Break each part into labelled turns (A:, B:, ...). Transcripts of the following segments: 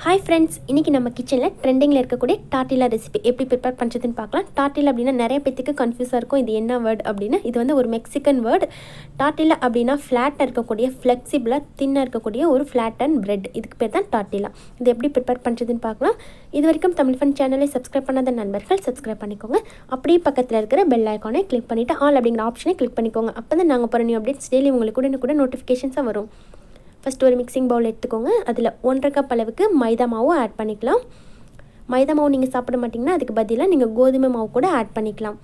A: Hi friends, இன்னைக்கு நம்ம கிச்சனில் ட்ரெண்டிங்கில் இருக்கக்கூடிய டார்ட்டிலா ரெசிபி எப்படி ப்ரிப்பேர் பண்ணுறதுன்னு பார்க்கலாம். டார்ட்டிலா அப்படின்னா நிறைய பேத்துக்கு கன்ஃபியூஸாக இருக்கும், இது என்ன வேர்ட் அப்படின்னு. இது வந்து ஒரு மெக்சிகன் வேர்டு. டார்ட்டிலா அப்படின்னா ஃப்ளாட்டாக இருக்கக்கூடிய, ஃப்ளெக்சிபிளாக தின்னாக இருக்கக்கூடிய ஒரு ஃப்ளாட் அண்ட் பிரெட். இதுக்கு பேர் தான் டார்ட்டிலா. இது எப்படி ப்ரிப்பேர் பண்ணுறதுன்னு பார்க்கலாம். இது வரைக்கும் தமிழ் ஃபன் சேனலை சப்ஸ்கிரைப் பண்ணாத நண்பர்கள் சப்ஸ்கிரைப் பண்ணிக்கோங்க. அப்படியே பக்கத்தில் இருக்கிற பெல் ஐக்கானை கிளிக் பண்ணிவிட்டு ஆல் அப்படிங்கிற ஆப்ஷனை கிளிக் பண்ணிக்கோங்க. அப்போ தான் நாங்கள் போகிற நியூ அப்டேட்ஸ் டெய்லி உங்களுக்கு கூட நோட்டிஃபிகேஷன்ஸாக வரும். ஃபஸ்ட்டு ஒரு மிக்சிங் பவுல் எடுத்துக்கோங்க. அதில் 1.5 கப் அளவுக்கு மைதா மாவு ஆட் பண்ணிக்கலாம். மைதா மாவு நீங்கள் சாப்பிட மாட்டிங்கன்னா அதுக்கு பதிலாக நீங்கள் கோதுமை மாவு கூட ஆட் பண்ணிக்கலாம்.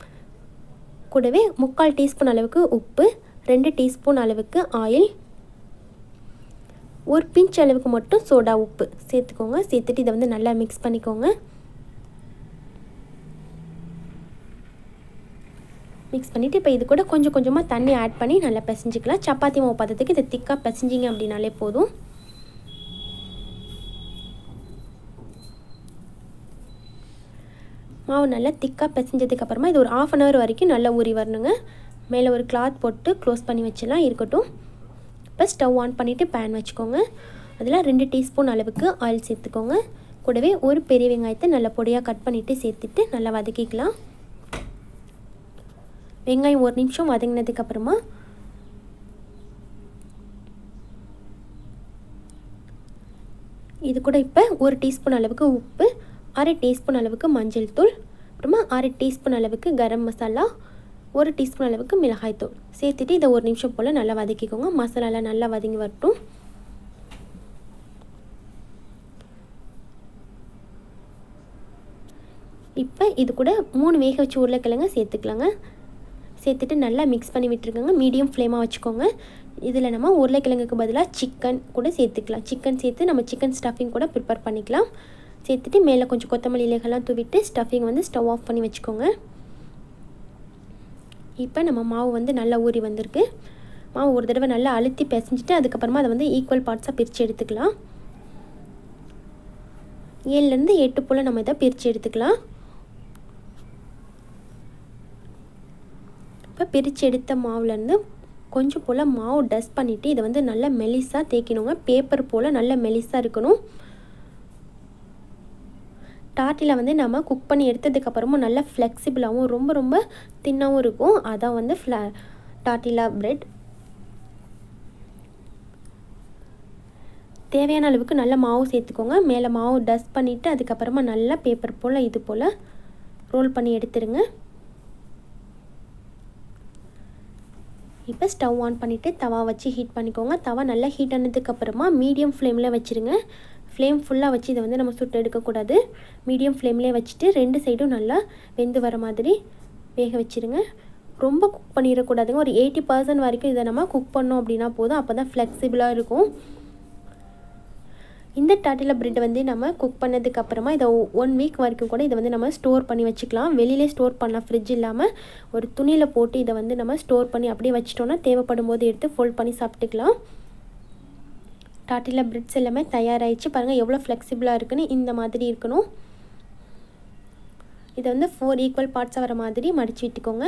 A: கூடவே 3/4 டீஸ்பூன் அளவுக்கு உப்பு, 2 டீஸ்பூன் அளவுக்கு ஆயில், ஒரு பிஞ்ச் அளவுக்கு மட்டும் சோடா உப்பு சேர்த்துக்கோங்க. சேர்த்துட்டு இதை வந்து நல்லா மிக்ஸ் பண்ணிக்கோங்க. மிக்ஸ் பண்ணிவிட்டு இப்போ இது கூட கொஞ்சம் கொஞ்சமாக தண்ணி ஆட் பண்ணி நல்லா பிசைஞ்சிக்கலாம். சப்பாத்தி மாவு பதத்துக்கு இதை திக்காக பிசைஞ்சிங்க அப்படின்னாலே போதும். மாவு நல்லா திக்காக பிசைஞ்சதுக்கப்புறமா இது ஒரு 1/2 hour வரைக்கும் நல்லா ஊறி வரணுங்க. மேலே ஒரு கிளாத் போட்டு க்ளோஸ் பண்ணி வச்சிடலாம், இருக்கட்டும். இப்போ ஸ்டவ் ஆன் பண்ணிவிட்டு பேன் வச்சுக்கோங்க. அதில் 2 டீஸ்பூன் அளவுக்கு ஆயில் சேர்த்துக்கோங்க. கூடவே ஒரு பெரிய வெங்காயத்தை நல்லா பொடியாக கட் பண்ணிவிட்டு சேர்த்துட்டு நல்லா வதக்கிக்கலாம். வெங்காயம் 1 நிமிஷம் வதங்கினதுக்கப்புறமா இது கூட இப்போ 1 டீஸ்பூன் அளவுக்கு உப்பு, 1/2 டீஸ்பூன் அளவுக்கு மஞ்சள் தூள், அப்புறமா 1/2 டீஸ்பூன் அளவுக்கு கரம் மசாலா, 1 டீஸ்பூன் அளவுக்கு மிளகாய் தூள் சேர்த்துட்டு இதை 1 நிமிஷம் போல் நல்லா வதக்கிக்கோங்க. மசாலாலாம் நல்லா வதங்கி வரட்டும். இப்போ இது கூட 3 வேக வச்சு உருளைக்கிழங்கு சேர்த்துக்கலாங்க. சேர்த்துட்டு நல்லா மிக்ஸ் பண்ணி விட்டுருக்கோங்க. மீடியம் ஃப்ளேமாக வச்சுக்கோங்க. இதில் நம்ம உருளைக்கிழங்குக்கு பதிலாக சிக்கன் கூட சேர்த்துக்கலாம். சிக்கன் சேர்த்து நம்ம சிக்கன் ஸ்டஃபிங் கூட ப்ரிப்பேர் பண்ணிக்கலாம். சேர்த்துட்டு மேலே கொஞ்சம் கொத்தமல்லி இலைகள்லாம் தூவிட்டு ஸ்டஃபிங் வந்து ஸ்டவ் ஆஃப் பண்ணி வச்சுக்கோங்க. இப்போ நம்ம மாவு வந்து நல்லா ஊறி வந்திருக்கு. மாவு ஒரு தடவை நல்லா அழுத்தி பிசைஞ்சிட்டு அதுக்கப்புறமா அதை வந்து ஈக்குவல் பார்ட்ஸாக பிரித்து எடுத்துக்கலாம். 7லேருந்து 8 போல் நம்ம இதை பிரித்து எடுத்துக்கலாம். இப்போ பிரித்து எடுத்த மாவுலேருந்து கொஞ்சம் போல் மாவு டஸ்ட் பண்ணிவிட்டு இதை வந்து நல்லா மெலிசாக தேய்க்கணுங்க. பேப்பர் போல் நல்லா மெலிசாக இருக்கணும். டார்ட்டிலா வந்து நம்ம குக் பண்ணி எடுத்ததுக்கப்புறமும் நல்லா ஃப்ளெக்சிபிளாகவும் ரொம்ப ரொம்ப தின்னாகவும் இருக்கும். அதான் வந்து டார்ட்டிலா பிரெட். தேவையான அளவுக்கு நல்லா மாவு சேர்த்துக்கோங்க. மேலே மாவு டஸ்ட் பண்ணிவிட்டு அதுக்கப்புறமா நல்லா பேப்பர் போல் இது போல் ரோல் பண்ணி எடுத்துருங்க. இப்போ ஸ்டவ் ஆன் பண்ணிவிட்டு தவா வச்சு ஹீட் பண்ணிக்கோங்க. தவா நல்லா ஹீட் ஆனதுக்கப்புறமா மீடியம் ஃப்ளேமில் வச்சுருங்க. ஃப்ளேம் ஃபுல்லாக வச்சு இதை வந்து நம்ம சுட்டு எடுக்கக்கூடாது. மீடியம் ஃப்ளேம்லேயே வச்சுட்டு 2 சைடும் நல்லா வெந்து வர மாதிரி வேக வச்சுருங்க. ரொம்ப குக் பண்ணிடக்கூடாதுங்க. ஒரு 80% வரைக்கும் இதை நம்ம குக் பண்ணோம் அப்படின்னா போதும். அப்போ தான் ஃப்ளெக்சிபிளாக இருக்கும். இந்த டார்ட்டிலா பிரெட் வந்து நம்ம குக் பண்ணதுக்கப்புறமா இதை 1 வீக் வரைக்கும் கூட இதை வந்து நம்ம ஸ்டோர் பண்ணி வச்சுக்கலாம். வெளியிலே ஸ்டோர் பண்ணலாம், ஃப்ரிட்ஜ் இல்லாமல். ஒரு துணியில் போட்டு இதை வந்து நம்ம ஸ்டோர் பண்ணி அப்படியே வச்சிட்டோன்னா தேவைப்படும் போது எடுத்து ஃபோல்ட் பண்ணி சாப்பிட்டுக்கலாம். டார்ட்டிலா பிரெட்ஸ் எல்லாமே தயாராகிடுச்சு. பாருங்கள் எவ்வளோ ஃப்ளெக்சிபிளாக இருக்குன்னு. இந்த மாதிரி இருக்கணும். இதை வந்து 4 ஈக்குவல் பார்ட்ஸாக வர மாதிரி மடித்து விட்டுக்கோங்க.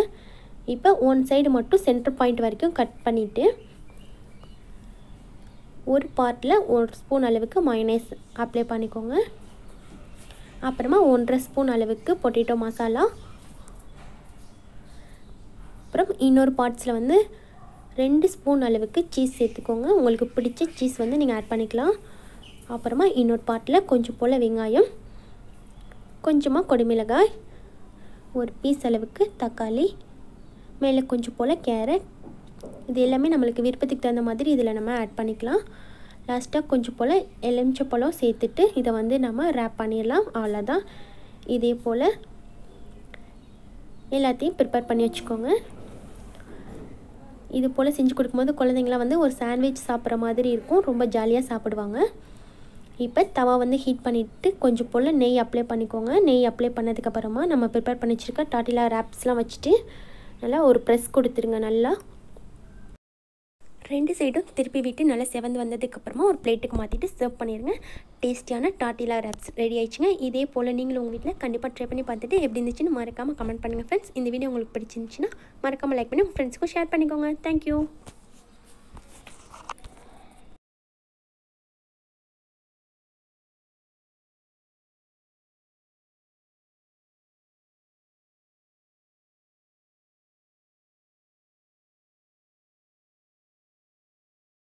A: இப்போ 1 சைடு மட்டும் சென்டர் பாயிண்ட் வரைக்கும் கட் பண்ணிவிட்டு ஒரு பார்ட்டில் 1 ஸ்பூன் அளவுக்கு மயோனைஸ் அப்ளை பண்ணிக்கோங்க. அப்புறமா 1.5 ஸ்பூன் அளவுக்கு பொட்டேட்டோ மசாலா, அப்புறம் இன்னொரு பார்ட்ஸில் வந்து 2 ஸ்பூன் அளவுக்கு சீஸ் சேர்த்துக்கோங்க. உங்களுக்கு பிடிச்ச சீஸ் வந்து நீங்கள் ஆட் பண்ணிக்கலாம். அப்புறமா இன்னொரு பார்ட்டில் கொஞ்சம் போல் வெங்காயம், கொஞ்சமாக கொடிமிளகாய், ஒரு பீஸ் அளவுக்கு தக்காளி, மேலே கொஞ்சம் போல் கேரட். இது எல்லாமே நம்மளுக்கு விருப்பத்துக்கு தகுந்த மாதிரி இதில் நம்ம ஆட் பண்ணிக்கலாம். லாஸ்ட்டாக கொஞ்சம் போல் எலுமிச்சப்பழம் சேர்த்துட்டு இதை வந்து நம்ம ரேப் பண்ணிடலாம். அவ்வளோதான். இதே போல் எல்லாத்தையும் ப்ரிப்பேர் பண்ணி வச்சுக்கோங்க. இது போல் செஞ்சு கொடுக்கும்போது குழந்தைங்களாம் வந்து ஒரு சாண்ட்விச் சாப்பிட்ற மாதிரி இருக்கும். ரொம்ப ஜாலியாக சாப்பிடுவாங்க. இப்போ தவா வந்து ஹீட் பண்ணிவிட்டு கொஞ்சம் போல் நெய் அப்ளை பண்ணிக்கோங்க. நெய் அப்ளை பண்ணதுக்கப்புறமா நம்ம ப்ரிப்பேர் பண்ணி வச்சுருக்க டார்ட்டிலா ரேப்ஸ்லாம் வச்சுட்டு நல்லா ஒரு ப்ரெஸ் கொடுத்துருங்க. நல்லா 2 சைடும் திருப்பி விட்டு நல்லா செவந்து வந்ததுக்கப்புறமா ஒரு பிளேட்டுக்கு மாற்றிட்டு சர்வ் பண்ணிடுங்க. டேஸ்டியான டார்ட்டிலா ரேப்ஸ் ரெடி ஆயிடுச்சுங்க. இதே போல் நீங்களும் உங்கள் வீட்டில் கண்டிப்பாக ட்ரை பண்ணி பார்த்துட்டு எப்படி இருந்துச்சுன்னு மறக்காமல் கமெண்ட் பண்ணுங்கள் ஃப்ரெண்ட்ஸ். இந்த வீடியோ உங்களுக்கு பிடிச்சிருந்துச்சுன்னா மறக்காமல் லைக் பண்ணி உங்கள் ஃப்ரெண்ட்ஸ்க்கும் ஷேர் பண்ணிக்கோங்க. தேங்க்யூ.